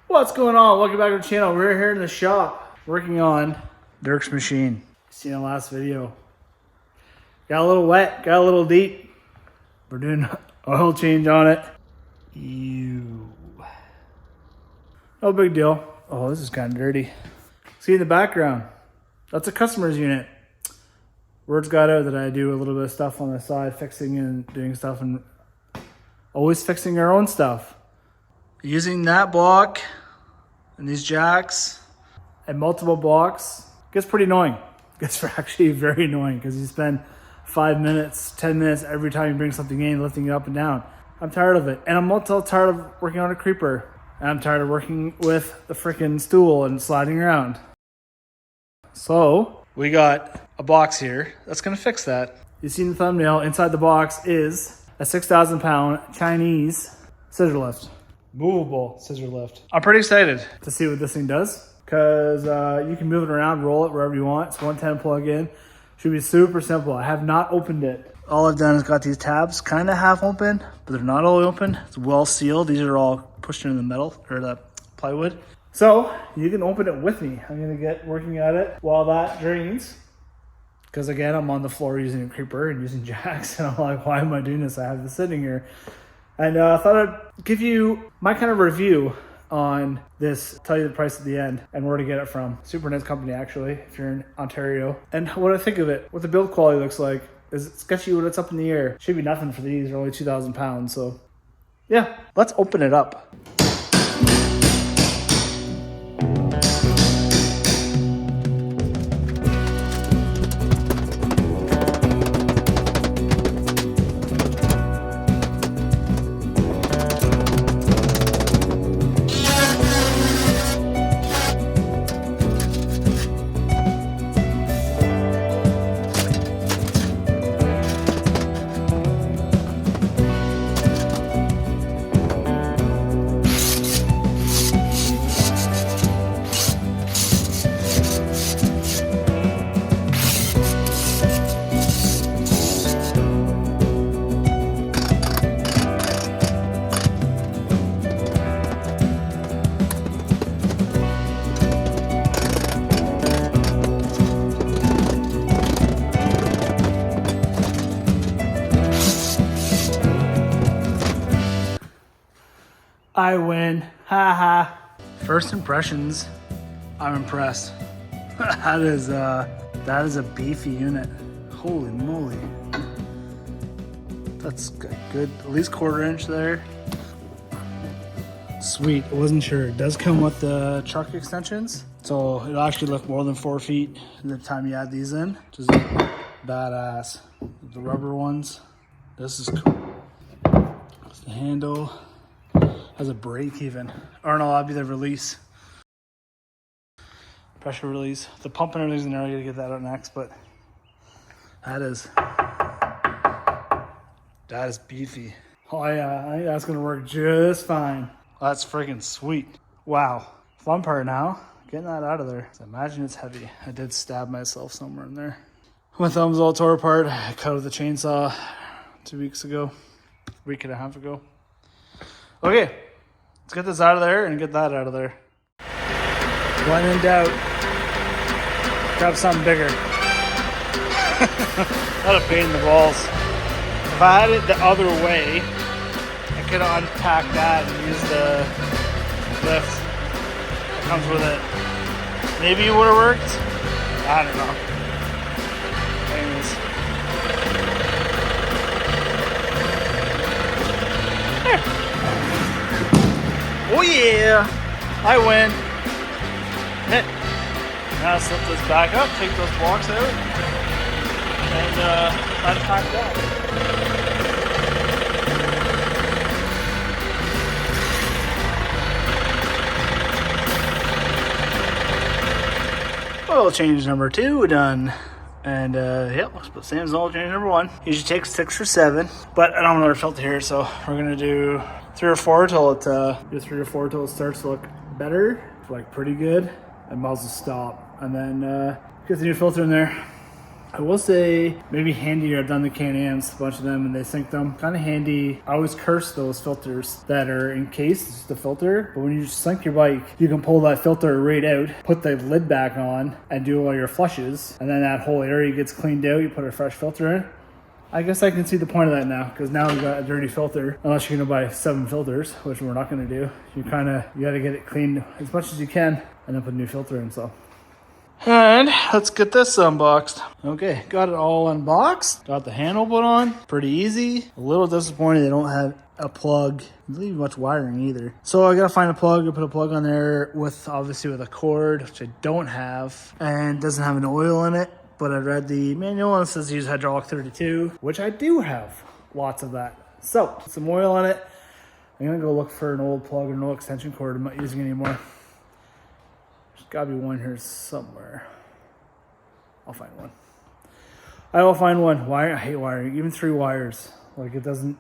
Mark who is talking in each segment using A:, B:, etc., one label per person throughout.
A: What's going on? Welcome back to the channel. We're here in the shop working on Dirk's machine. Seen the last video. Got a little wet, got a little deep. We're doing an oil change on it. Ew. No big deal. Oh, this is kind of dirty. See in the background, that's a customer's unit. Word's got out that I do a little bit of stuff on the side, fixing and doing stuff, and always fixing our own stuff. Using that block and these jacks and multiple blocks gets pretty annoying. Gets actually very annoying because you spend 5 minutes, 10 minutes every time you bring something in, lifting it up and down. I'm tired of it. And I'm also tired of working on a creeper. And I'm tired of working with the freaking stool and sliding around. So we got a box here that's gonna fix that. You see in the thumbnail, inside the box is a 6,000 pound Chinese scissor lift. Movable scissor lift. I'm pretty excited to see what this thing does because you can move it around, roll it wherever you want. It's 110 plug in. Should be super simple. I have not opened it. All I've done is got these tabs kind of half open, but they're not all open. It's well sealed. These are all pushed into the metal or the plywood. So you can open it with me. I'm gonna get working at it while that drains. Because again, I'm on the floor using a creeper and using jacks, and I'm like, why am I doing this? I have this sitting here. And I thought I'd give you my kind of review on this, tell you the price at the end and where to get it from. Super nice company, actually, if you're in Ontario. And what I think of it, what the build quality looks like, is it sketchy when it's up in the air. Should be nothing for these, they're only 2,000 pounds. So yeah, let's open it up. I win, haha. First impressions, I'm impressed. that is a beefy unit. Holy moly. That's good, at least 1/4 inch there. Sweet, I wasn't sure. It does come with the truck extensions. So it'll actually look more than 4 feet the time you add these in, which is badass. The rubber ones, this is cool. That's the handle. Has a brake even. Or no, that'd be the release. Pressure release. The pump and everything's in there. I gotta get that out next, but that is beefy. Oh yeah, I think that's gonna work just fine. That's freaking sweet. Wow. Fun part now, getting that out of there. So imagine it's heavy. I did stab myself somewhere in there. My thumb's all tore apart. I cut with the chainsaw 2 weeks ago. A week and a half ago. Okay, let's get this out of there and get that out of there. When in doubt, grab something bigger. What a pain in the balls. If I had it the other way, I could have unpacked that and used the lift that comes with it. Maybe it would have worked. I don't know. Anyways. Oh yeah, I win. Now let's lift this back up, take those blocks out, and unpack that. Oil change number 2 done. And yeah, let's put same as oil change number 1. Usually takes 6 or 7, but I don't have another filter here, so we're gonna do 3 or 4 till it starts to look better, like pretty good, and might as well stop, and then get the new filter in there. I will say maybe handier. I've done the Can-Ams, a bunch of them, and they sink them. Kind of handy. I always curse those filters that are encased, it's just the filter. But when you sink your bike, you can pull that filter right out, put the lid back on, and do all your flushes. And then that whole area gets cleaned out. You put a fresh filter in. I guess I can see the point of that now, because now we've got a dirty filter. Unless you're gonna buy 7 filters, which we're not gonna do. You gotta get it cleaned as much as you can, and then put a new filter in. So. And let's get this unboxed. Okay, got it all unboxed. Got the handle put on. Pretty easy. A little disappointed they don't have a plug. Not even much wiring either. So I gotta find a plug. I put a plug on there with obviously with a cord, which I don't have, and doesn't have an oil in it. But I read the manual and it says use hydraulic 32, which I do have lots of that. So put some oil on it. I'm gonna go look for an old plug or no extension cord I'm not using anymore. Gotta be one here somewhere. I'll find one. I will find one. Wire, I hate wiring. Even 3 wires. Like, it doesn't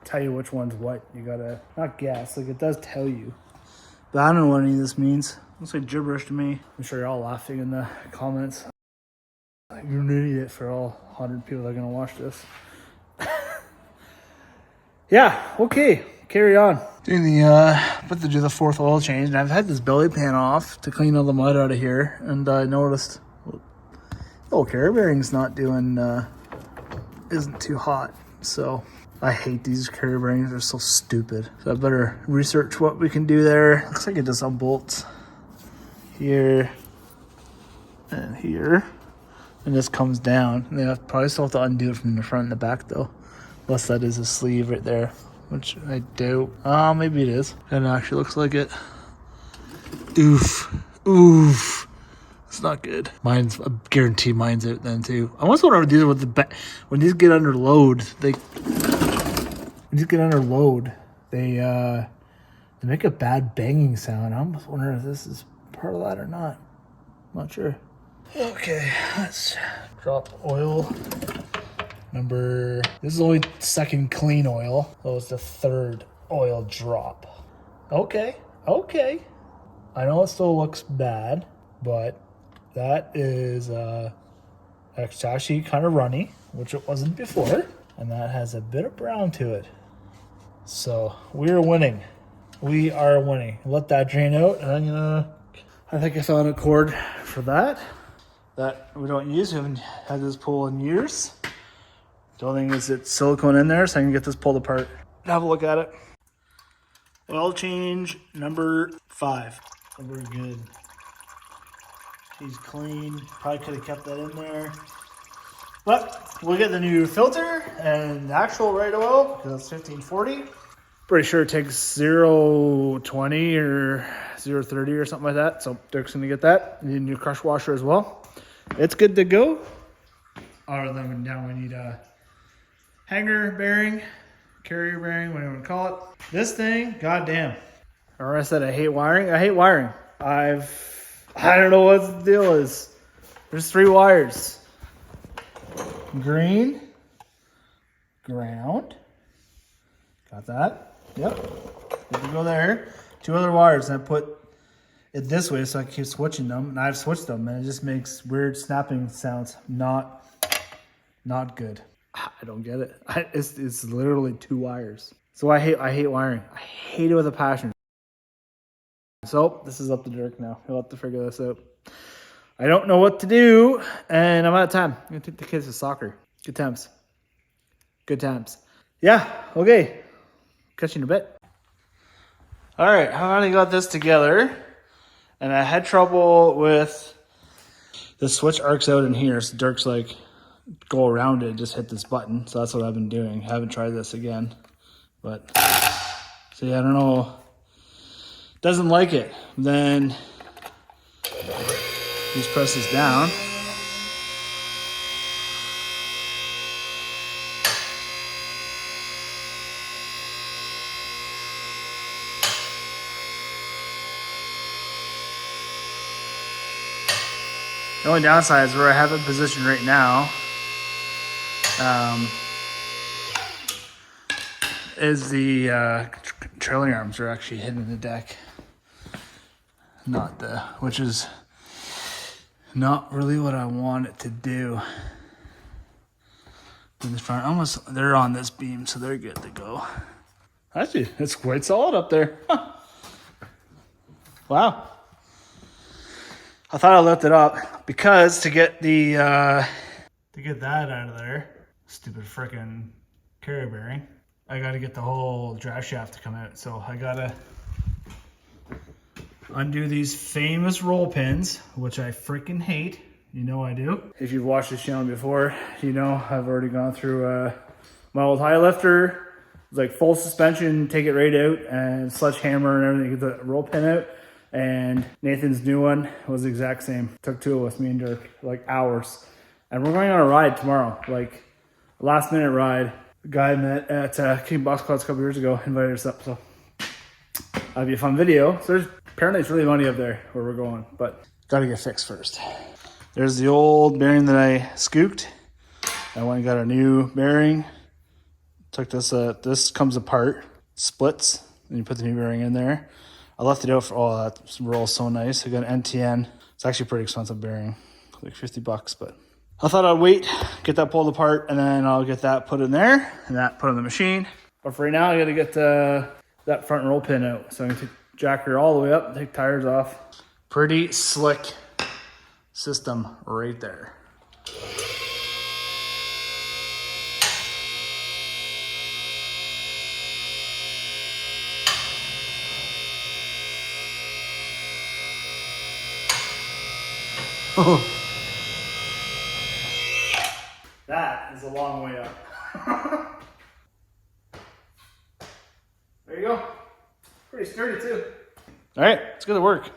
A: tell you which one's what. You gotta, not guess. Like, it does tell you. But I don't know what any of this means. Looks like gibberish to me. I'm sure you're all laughing in the comments. You're an idiot for all 100 people that are gonna watch this. Yeah, okay. Carry on. Doing the about to do the 4th oil change, and I've had this belly pan off to clean all the mud out of here, and I noticed the carrier bearing's not doing isn't too hot. So I hate these carrier bearings, they're so stupid. So I better research what we can do there. Looks like it does some bolts here and here, and this comes down. And they probably still have to undo it from the front and the back though, unless that is a sleeve right there. Which I doubt. Maybe it is. It actually looks like it. Oof. Oof. It's not good. I guarantee mine's out then too. I almost wonder what to do with when these get under load. They make a bad banging sound. I almost wonder if this is part of that or not. I'm not sure. Okay, let's drop oil. This is only 2nd clean oil. So it's the 3rd oil drop. Okay. I know it still looks bad, but that is it's actually kind of runny, which it wasn't before. And that has a bit of brown to it. So we're winning. We are winning. Let that drain out. And I think I found a cord for that we don't use. We haven't had this pull in years. The only thing is it's silicone in there, so I can get this pulled apart and have a look at it. Oil change number 5. We're good. She's clean. Probably could have kept that in there. But we'll get the new filter and the actual right oil, because it's 1540. Pretty sure it takes 0.20 or 0.30 or something like that. So Dirk's gonna get that. Need a new crush washer as well. It's good to go. Other than now we need a hanger bearing, carrier bearing, whatever you want to call it. This thing, goddamn. Or I said I hate wiring. I hate wiring. I don't know what the deal is. There's 3 wires. Green, ground. Got that? Yep. Good to go there. 2 other wires. And I put it this way so I keep switching them. And I've switched them, and it just makes weird snapping sounds. Not good. I don't get it. It's literally 2 wires. So I hate wiring. I hate it with a passion. So this is up to Dirk now. He'll have to figure this out. I don't know what to do, and I'm out of time. I'm gonna take the kids to soccer. Good times. Yeah, okay. Catch you in a bit. All right, I finally got this together, and I had trouble with the switch arcs out in here. So Dirk's like, go around it, just hit this button. So that's what I've been doing. I haven't tried this again, but so yeah, I don't know. Doesn't like it. Then just press this down. The only downside is where I have it positioned right now. Is the trailing arms are actually hitting the deck, which is not really what I want it to do. in the front. Almost, they're on this beam, so they're good to go. Actually, it's quite solid up there. Huh. Wow. I thought I left it up because to get the to get that out of there, stupid frickin' carrier bearing, I got to get the whole drive shaft to come out. So I got to undo these famous roll pins, which I freaking hate. You know I do. If you've watched this channel before, you know I've already gone through my old high lifter. It's like full suspension, take it right out, and sledgehammer and everything, get the roll pin out. And Nathan's new one was the exact same. Took two of us, me and Dirk, like hours. And we're going on a ride tomorrow, like a last minute ride. The guy I met at King Box Clubs a couple years ago invited us up, so that'll be a fun video. So there's apparently it's really money up there where we're going, but gotta get fixed first. There's the old bearing that I scooped. I went and got a new bearing. Took this, this comes apart, splits, and you put the new bearing in there. I left it out for, oh, that rolls so nice. I got an NTN. It's actually a pretty expensive bearing, like 50 bucks, but I thought I'd wait, get that pulled apart, and then I'll get that put in there, and that put in the machine. But for right now, I gotta get that front roll pin out. So I'm gonna take jacker all the way up, take tires off. Pretty slick system right there. That is a long way up. There you go. Pretty sturdy too. All right, let's get to work.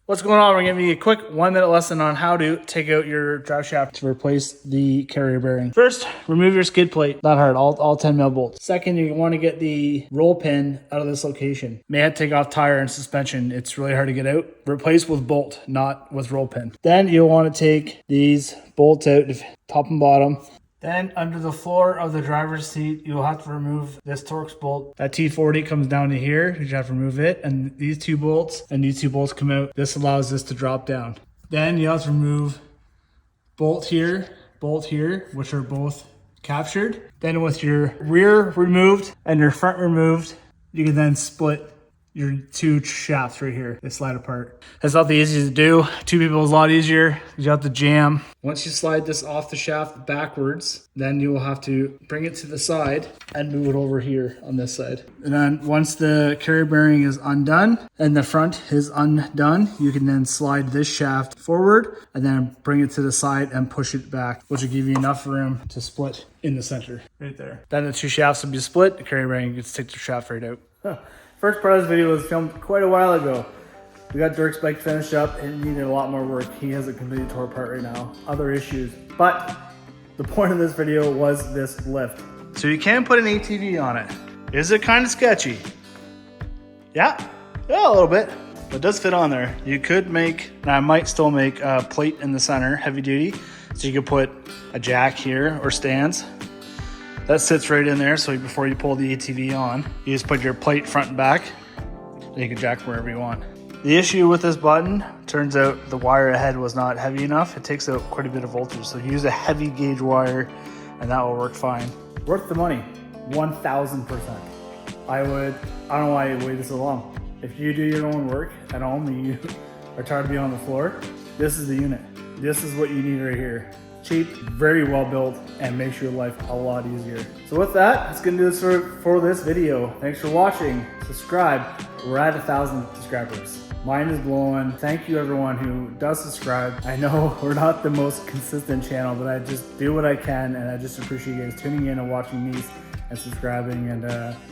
A: What's going on? We're going to give you a quick 1 minute lesson on how to take out your drive shaft to replace the carrier bearing. First, remove your skid plate. Not hard, all 10 mil bolts. Second, you want to get the roll pin out of this location. May have to take off tire and suspension. It's really hard to get out. Replace with bolt, not with roll pin. Then you'll want to take these bolts out, top and bottom. Then under the floor of the driver's seat, you'll have to remove this Torx bolt. That T40 comes down to here. You have to remove it. And these two bolts and these two bolts come out. This allows this to drop down. Then you have to remove bolt here, which are both captured. Then with your rear removed and your front removed, you can then split your two shafts right here. They slide apart. That's not the easiest to do. Two people is a lot easier. You have to jam. Once you slide this off the shaft backwards, then you will have to bring it to the side and move it over here on this side. And then once the carrier bearing is undone and the front is undone, you can then slide this shaft forward and then bring it to the side and push it back, which will give you enough room to split in the center right there. Then the two shafts will be split. The carrier bearing gets to take the shaft right out. Huh. First part of this video was filmed quite a while ago. We got Dirk's bike finished up. It needed a lot more work. He has it completely tore apart right now. Other issues. But the point of this video was this lift. So you can put an ATV on it. Is it kind of sketchy? Yeah, a little bit. But it does fit on there. You could make, and I might still make a plate in the center, heavy duty. So you could put a jack here or stands. That sits right in there, so before you pull the ATV on, you just put your plate front and back, and you can jack wherever you want. The issue with this button, turns out the wire ahead was not heavy enough. It takes out quite a bit of voltage, so use a heavy gauge wire, and that will work fine. Worth the money, 1000%. I don't know why you waited so long. If you do your own work at home and you are tired of being on the floor, this is the unit. This is what you need right here. Cheap, very well built, and makes your life a lot easier. So with that, that's gonna do this for this video. Thanks for watching. Subscribe. We're at 1,000 subscribers. Mine is blowing. Thank you everyone who does subscribe. I know we're not the most consistent channel, but I just do what I can, and I just appreciate you guys tuning in and watching these and subscribing. And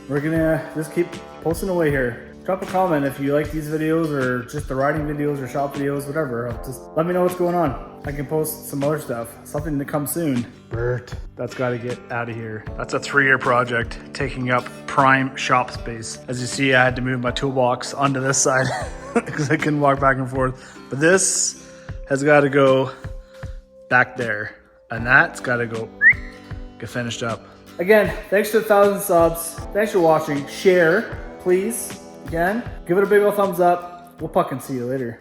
A: we're gonna just keep posting away here. Drop a comment if you like these videos or just the riding videos or shop videos, whatever. Just let me know what's going on. I can post some other stuff, something to come soon. Bert, that's gotta get out of here. That's a 3-year project, taking up prime shop space. As you see, I had to move my toolbox onto this side because I couldn't walk back and forth. But this has gotta go back there. And that's gotta go get finished up. Again, thanks to 1,000 subs. Thanks for watching. Share, please. Again, give it a big old thumbs up. We'll fucking see you later.